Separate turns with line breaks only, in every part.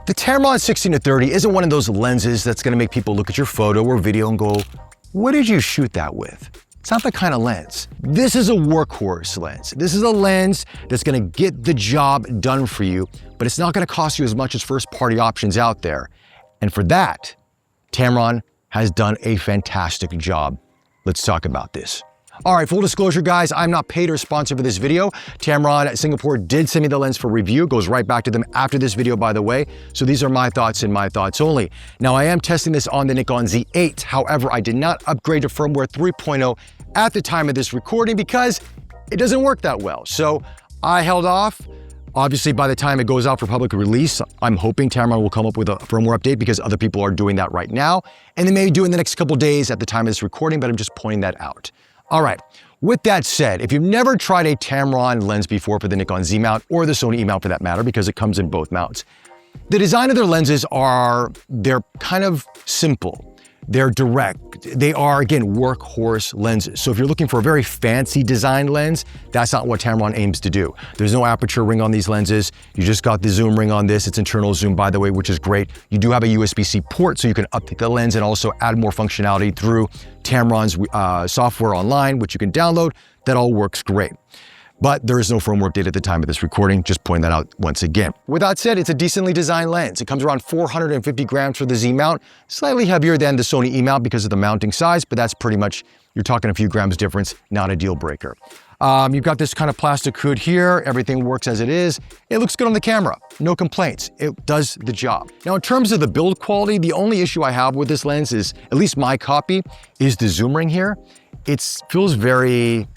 The Tamron 16-30 isn't one of those lenses that's gonna make people look at your photo or video and go, what did you shoot that with? It's not that kind of lens. This is a workhorse lens. This is a lens that's gonna get the job done for you, but it's not gonna cost you as much as first-party options out there. And for that, Tamron has done a fantastic job. Let's talk about this. All right, full disclosure, guys, I'm not paid or sponsored for this video. Tamron Singapore did send me the lens for review. It goes right back to them after this video, by the way. So these are my thoughts and my thoughts only. Now, I am testing this on the Nikon Z8. However, I did not upgrade to firmware 3.0 at the time of this recording because it doesn't work that well. So I held off. Obviously, by the time it goes out for public release, I'm hoping Tamron will come up with a firmware update because other people are doing that right now. And they may do it in the next couple days at the time of this recording, but I'm just pointing that out. All right, with that said, if you've never tried a Tamron lens before for the Nikon Z-mount or the Sony E-mount for that matter, because it comes in both mounts, the design of their lenses they're kind of simple. They're direct. They are, again, workhorse lenses. So if you're looking for a very fancy design lens, that's not what Tamron aims to do. There's no aperture ring on these lenses. You just got the zoom ring on this. It's internal zoom, by the way, which is great. You do have a USB-C port, so you can update the lens and also add more functionality through Tamron's software online, which you can download. That all works great. But there is no firmware update at the time of this recording, just pointing that out once again. With that said, it's a decently designed lens. It comes around 450 grams for the Z-mount, slightly heavier than the Sony E-mount because of the mounting size, but that's pretty much, you're talking a few grams difference, not a deal breaker. You've got this kind of plastic hood here. Everything works as it is. It looks good on the camera. No complaints. It does the job. Now, in terms of the build quality, the only issue I have with this lens is, at least my copy, is the zoom ring here. It feels very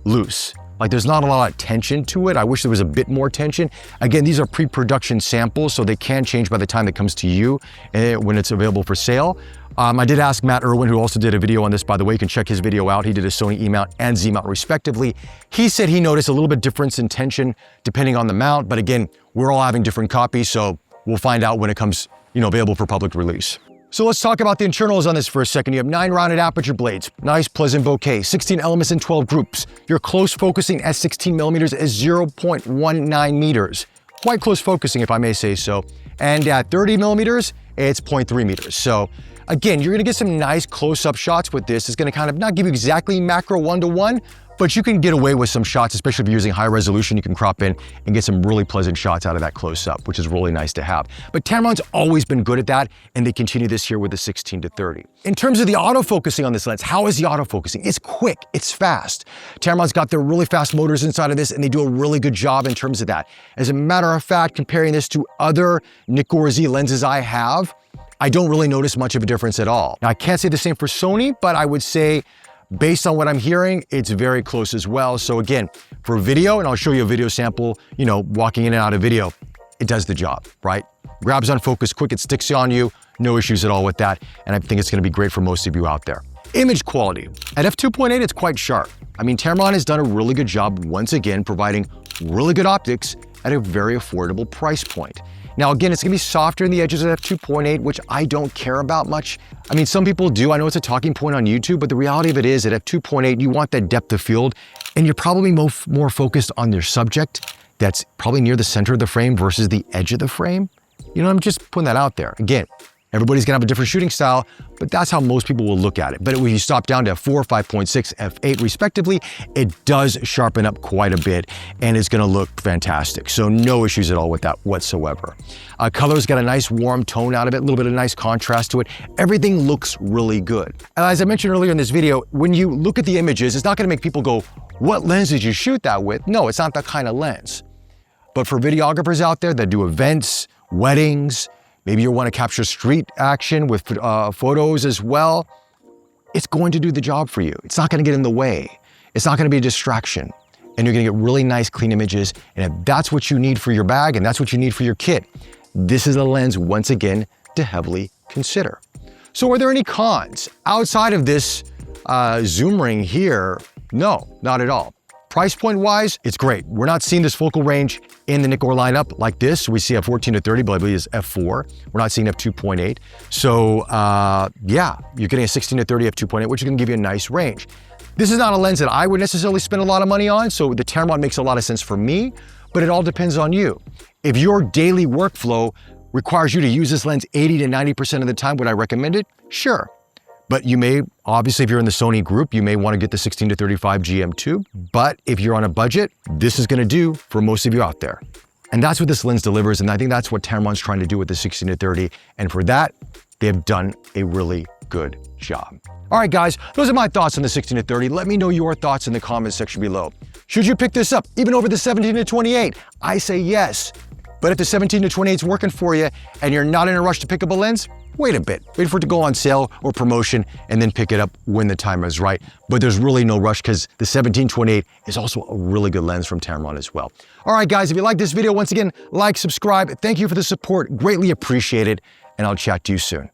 loose. Like there's not a lot of tension to it. I wish there was a bit more tension. Again, these are pre-production samples, so they can change by the time it comes to you when it's available for sale. I did ask Matt Irwin, who also did a video on this, by the way. You can check his video out. He did a Sony E-mount and Z-mount respectively. He said he noticed a little bit difference in tension depending on the mount, but again, we're all having different copies, so we'll find out when it comes, available for public release. So let's talk about the internals on this for a second. You have 9 rounded aperture blades, nice pleasant bokeh, 16 elements in 12 groups. Your close focusing at 16 millimeters is 0.19 meters. Quite close focusing, if I may say so. And at 30 millimeters, it's 0.3 meters. So again, you're gonna get some nice close-up shots with this. It's gonna kind of not give you exactly macro 1-to-1, but you can get away with some shots, especially if you're using high resolution. You can crop in and get some really pleasant shots out of that close-up, which is really nice to have. But Tamron's always been good at that, and they continue this here with the 16-30. In terms of the autofocusing on this lens, how is the autofocusing? It's quick, it's fast. Tamron's got their really fast motors inside of this, and they do a really good job in terms of that. As a matter of fact, comparing this to other Nikon Z lenses I have, I don't really notice much of a difference at all. Now, I can't say the same for Sony, but I would say, based on what I'm hearing, it's very close as well. So again, for video, and I'll show you a video sample, walking in and out of video, it does the job, right? Grabs on focus quick, it sticks on you, no issues at all with that. And I think it's gonna be great for most of you out there. Image quality. At f2.8, it's quite sharp. I mean, Tamron has done a really good job, once again, providing really good optics at a very affordable price point. Now, again, it's gonna be softer in the edges at f2.8, which I don't care about much. I mean, some people do. I know it's a talking point on YouTube, but the reality of it is at f2.8, you want that depth of field, and you're probably more focused on your subject that's probably near the center of the frame versus the edge of the frame. I'm just putting that out there. Again, everybody's gonna have a different shooting style, but that's how most people will look at it. But when you stop down to f4, 5.6, f8 respectively, it does sharpen up quite a bit and it's gonna look fantastic. So no issues at all with that whatsoever. Color's got a nice warm tone out of it, a little bit of nice contrast to it. Everything looks really good. As I mentioned earlier in this video, when you look at the images, it's not gonna make people go, what lens did you shoot that with? No, it's not that kind of lens. But for videographers out there that do events, weddings, maybe you want to capture street action with photos as well, it's going to do the job for you. It's not going to get in the way. It's not going to be a distraction. And you're going to get really nice, clean images. And if that's what you need for your bag and that's what you need for your kit, this is a lens, once again, to heavily consider. So are there any cons? Outside of this zoom ring here, no, not at all. Price point wise, it's great. We're not seeing this focal range in the Nikon lineup like this. We see f14-30, but I believe it's f4. We're not seeing f2.8. So yeah, you're getting a 16-30 f2.8, which is gonna give you a nice range. This is not a lens that I would necessarily spend a lot of money on, so the Tamron makes a lot of sense for me, but it all depends on you. If your daily workflow requires you to use this lens 80 to 90% of the time, would I recommend it? Sure. But you may, obviously if you're in the Sony group, you may want to get the 16 to 35 GM2. But if you're on a budget, this is going to do for most of you out there. And that's what this lens delivers. And I think that's what Tamron's trying to do with the 16 to 30. And for that, they have done a really good job. All right, guys, those are my thoughts on the 16 to 30. Let me know your thoughts in the comments section below. Should you pick this up, even over the 17 to 28? I say yes. But if the 17 to 28 is working for you and you're not in a rush to pick up a lens, wait a bit. Wait for it to go on sale or promotion and then pick it up when the time is right. But there's really no rush because the 17-28 is also a really good lens from Tamron as well. All right, guys, if you like this video, once again, like, subscribe. Thank you for the support. Greatly appreciated. And I'll chat to you soon.